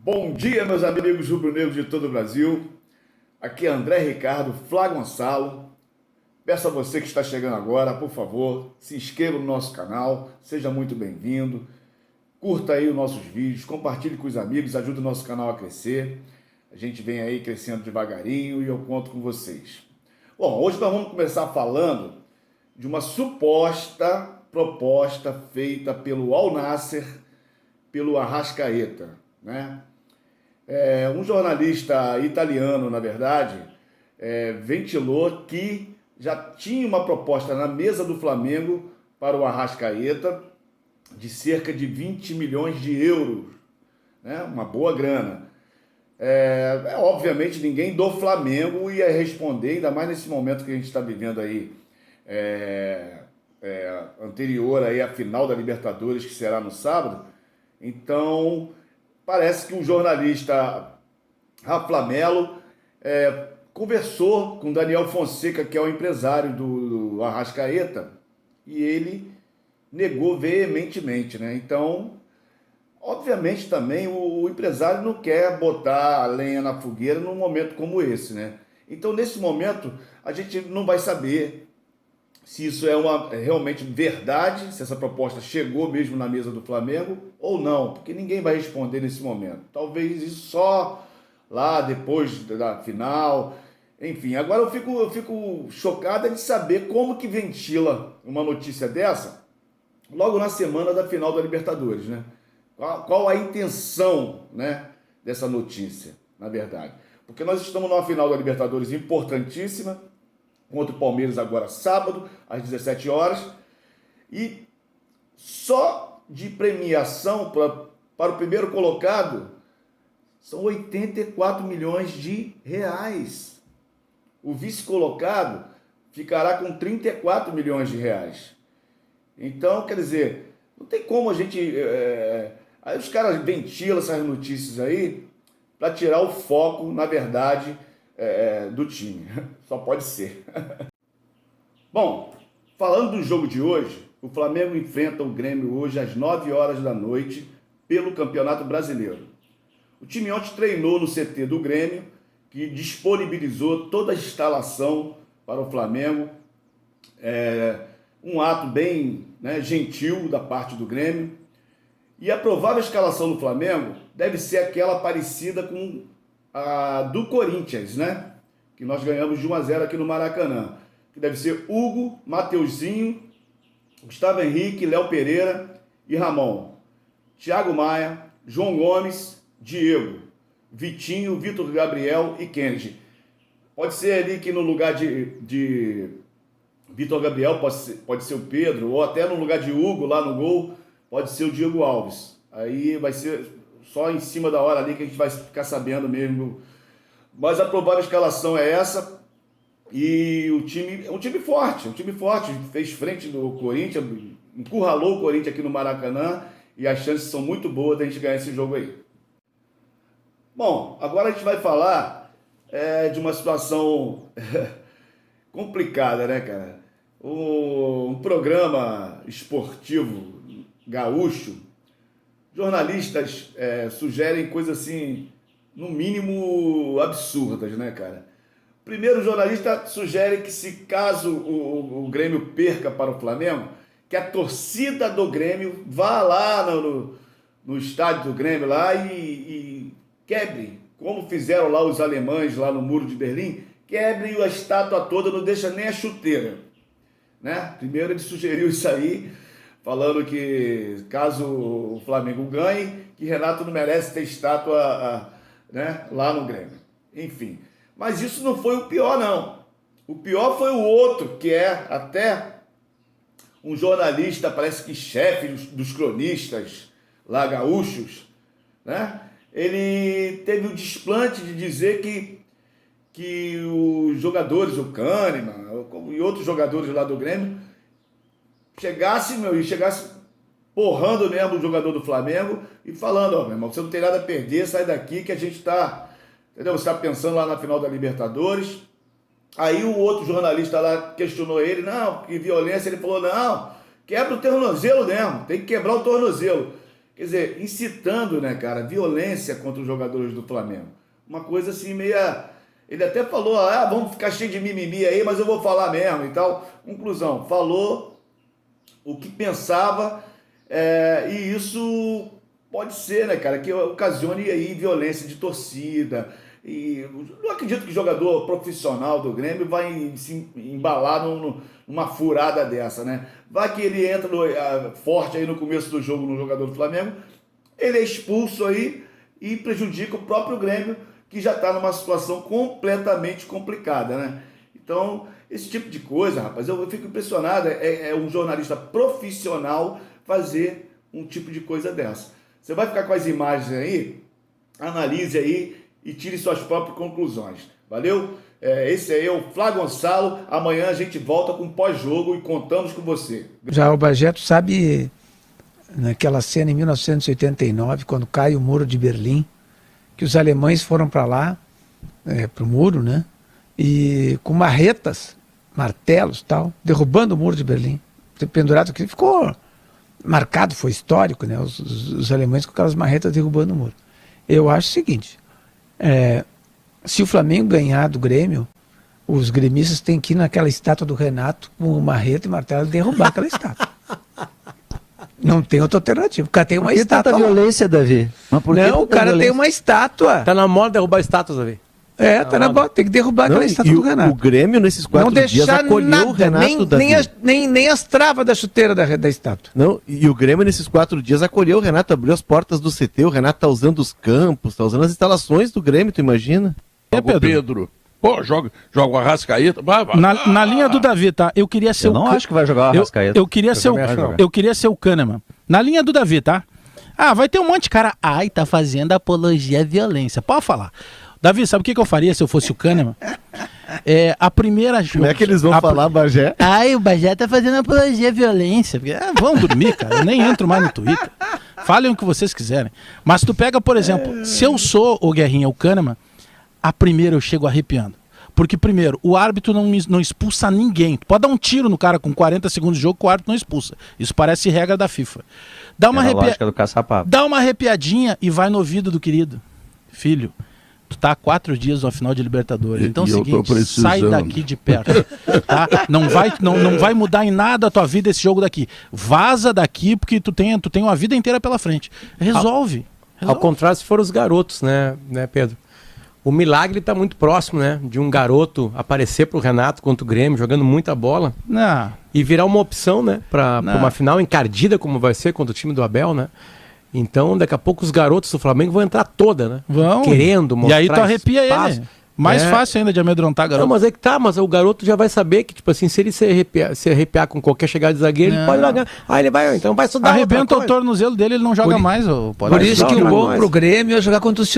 Bom dia, meus amigos rubro-negros de todo o Brasil. Aqui é André Ricardo Flá Gonçalo. Peço a você que está chegando agora, por favor, se inscreva no nosso canal, seja muito bem-vindo. Curta aí os nossos vídeos, compartilhe com os amigos, ajude o nosso canal a crescer. A gente vem aí crescendo devagarinho e eu conto com vocês. Bom, hoje nós vamos começar falando de uma suposta proposta feita pelo Al Nassr, pelo Arrascaeta, né? Um jornalista italiano, na verdade, ventilou que já tinha uma proposta na mesa do Flamengo para o Arrascaeta de cerca de 20 milhões de euros, né? Uma boa grana. Obviamente ninguém do Flamengo ia responder, ainda mais nesse momento que a gente está vivendo aí, anterior aí à final da Libertadores, que será no sábado. Então, parece que o jornalista Rafa Melo conversou com Daniel Fonseca, que é o empresário do Arrascaeta, e ele negou veementemente, né? Então, obviamente também o empresário não quer botar a lenha na fogueira num momento como esse, né? Então, nesse momento, a gente não vai saber se isso é realmente verdade, se essa proposta chegou mesmo na mesa do Flamengo ou não, porque ninguém vai responder nesse momento. Talvez isso só lá depois da final. Enfim, agora eu fico chocada de saber como que ventila uma notícia dessa logo na semana da final da Libertadores, né? Qual a intenção, né, dessa notícia, na verdade? Porque nós estamos numa final da Libertadores importantíssima, contra o Palmeiras agora sábado, às 17 horas, e só de premiação para o primeiro colocado são 84 milhões de reais. O vice-colocado ficará com 34 milhões de reais. Então, quer dizer, não tem como a gente... Aí os caras ventilam essas notícias aí para tirar o foco, na verdade, do time. Só pode ser. Bom, falando do jogo de hoje, o Flamengo enfrenta o Grêmio hoje às 9 horas da noite pelo Campeonato Brasileiro. O time ontem treinou no CT do Grêmio, que disponibilizou toda a instalação para o Flamengo. Um ato bem, né, gentil da parte do Grêmio. E a provável escalação do Flamengo deve ser aquela parecida com a do Corinthians, né? Que nós ganhamos de 1-0 aqui no Maracanã. Que deve ser Hugo, Mateuzinho, Gustavo Henrique, Léo Pereira e Ramon. Thiago Maia, João Gomes, Diego, Vitinho, Vitor Gabriel e Kennedy. Pode ser ali que no lugar de Vitor Gabriel pode ser o Pedro, ou até no lugar de Hugo lá no gol pode ser o Diego Alves. Aí vai ser só em cima da hora ali que a gente vai ficar sabendo mesmo. Mas a provável escalação é essa. E o time é um time forte, fez frente do Corinthians, encurralou o Corinthians aqui no Maracanã e as chances são muito boas da gente ganhar esse jogo aí. Bom, agora a gente vai falar de uma situação complicada, né, cara? Um programa esportivo gaúcho, jornalistas sugerem coisas assim, no mínimo absurdas, né, cara? Primeiro, o jornalista sugere que se caso o Grêmio perca para o Flamengo, que a torcida do Grêmio vá lá no estádio do Grêmio lá e quebre, como fizeram lá os alemães lá no Muro de Berlim, quebre a estátua toda, não deixa nem a chuteira, né? Primeiro ele sugeriu isso aí, falando que caso o Flamengo ganhe, que Renato não merece ter estátua né, lá no Grêmio. Enfim, mas isso não foi o pior, não. O pior foi o outro, que é até um jornalista, parece que chefe dos cronistas lá gaúchos, né? Ele teve o desplante de dizer que os jogadores, o Kahneman e outros jogadores lá do Grêmio, chegasse porrando mesmo o jogador do Flamengo e falando, ó, meu irmão, você não tem nada a perder, sai daqui que a gente tá, entendeu? Você tá pensando lá na final da Libertadores. Aí o outro jornalista lá questionou ele, não, que violência, ele falou, não, quebra o tornozelo mesmo, tem que quebrar o tornozelo. quer dizer, incitando, né, cara, violência contra os jogadores do Flamengo. Uma coisa assim meia... Ele até falou, vamos ficar cheio de mimimi aí, mas eu vou falar mesmo e tal. Conclusão, falou o que pensava, e isso pode ser, né, cara, que ocasione aí violência de torcida. E não acredito que jogador profissional do Grêmio vai se embalar numa furada dessa, né? Vai que ele entra forte aí no começo do jogo no jogador do Flamengo, ele é expulso aí e prejudica o próprio Grêmio, que já está numa situação completamente complicada, né? Então, esse tipo de coisa, rapaz, eu fico impressionado, é um jornalista profissional fazer um tipo de coisa dessa. Você vai ficar com as imagens aí, analise aí e tire suas próprias conclusões. Valeu? Esse aí é o Flá Gonçalo. Amanhã a gente volta com pós-jogo e contamos com você. Já o Bagé, tu sabe, naquela cena em 1989, quando cai o Muro de Berlim, que os alemães foram para lá, para o muro, né? E com marretas, martelos tal, derrubando o Muro de Berlim. Pendurado aqui, ficou marcado, foi histórico, né? Os alemães com aquelas marretas derrubando o muro. Eu acho o seguinte, se o Flamengo ganhar do Grêmio, os gremistas têm que ir naquela estátua do Renato com marreta e martelo e derrubar aquela estátua. Não tem outra alternativa. O cara tem uma estátua. Tanta violência, Davi? Não, o cara tem uma estátua. Tá na moda derrubar estátuas, Davi. Tá na moda. Tem que derrubar aquela estátua do Renato. O Grêmio, nesses 4 dias, acolheu nada, o Renato, Davi. Nem as travas da chuteira da estátua. Não, e o Grêmio, nesses 4 dias, acolheu o Renato, abriu as portas do CT, o Renato tá usando os campos, tá usando as instalações do Grêmio, tu imagina? Pedro. Pô, joga o Arrascaeta. Na linha do Davi, tá? Eu queria ser acho que vai jogar o Arrascaeta. Eu queria ser o Kahneman. Na linha do Davi, tá? Vai ter um monte de cara. Tá fazendo apologia à violência. Pode falar. Davi, sabe o que eu faria se eu fosse o Kahneman? A primeira... Como é que eles vão falar, Bagé? O Bagé tá fazendo apologia à violência. Vão dormir, cara. Eu nem entro mais no Twitter. Falem o que vocês quiserem. Mas tu pega, por exemplo, se eu sou o Guerrinha, o Kahneman, a primeira eu chego arrepiando. Porque, primeiro, o árbitro não expulsa ninguém. Tu pode dar um tiro no cara com 40 segundos de jogo que o árbitro não expulsa. Isso parece regra da FIFA. Dá uma arrepiadinha e vai no ouvido do querido. Filho, tu tá há 4 dias no final de Libertadores. Então é o seguinte, sai daqui de perto. Tá? Não vai mudar em nada a tua vida esse jogo daqui. Vaza daqui porque tu tem uma vida inteira pela frente. Resolve. Ao contrário, se for os garotos, né, Pedro? O milagre está muito próximo, né? De um garoto aparecer pro Renato contra o Grêmio, jogando muita bola. E virar uma opção, né? Para uma final encardida, como vai ser contra o time do Abel, né? Então, daqui a pouco os garotos do Flamengo vão entrar toda, né? Vão. Querendo mostrar. E aí tu arrepia ele. Mais fácil ainda de amedrontar garoto. Não, mas mas o garoto já vai saber que, tipo assim, se ele se arrepiar com qualquer chegada de zagueiro, ele pode largar. Ele vai estudar. Arrebenta o tornozelo dele, ele não joga mais. Por isso que o bom pro Grêmio é jogar contra os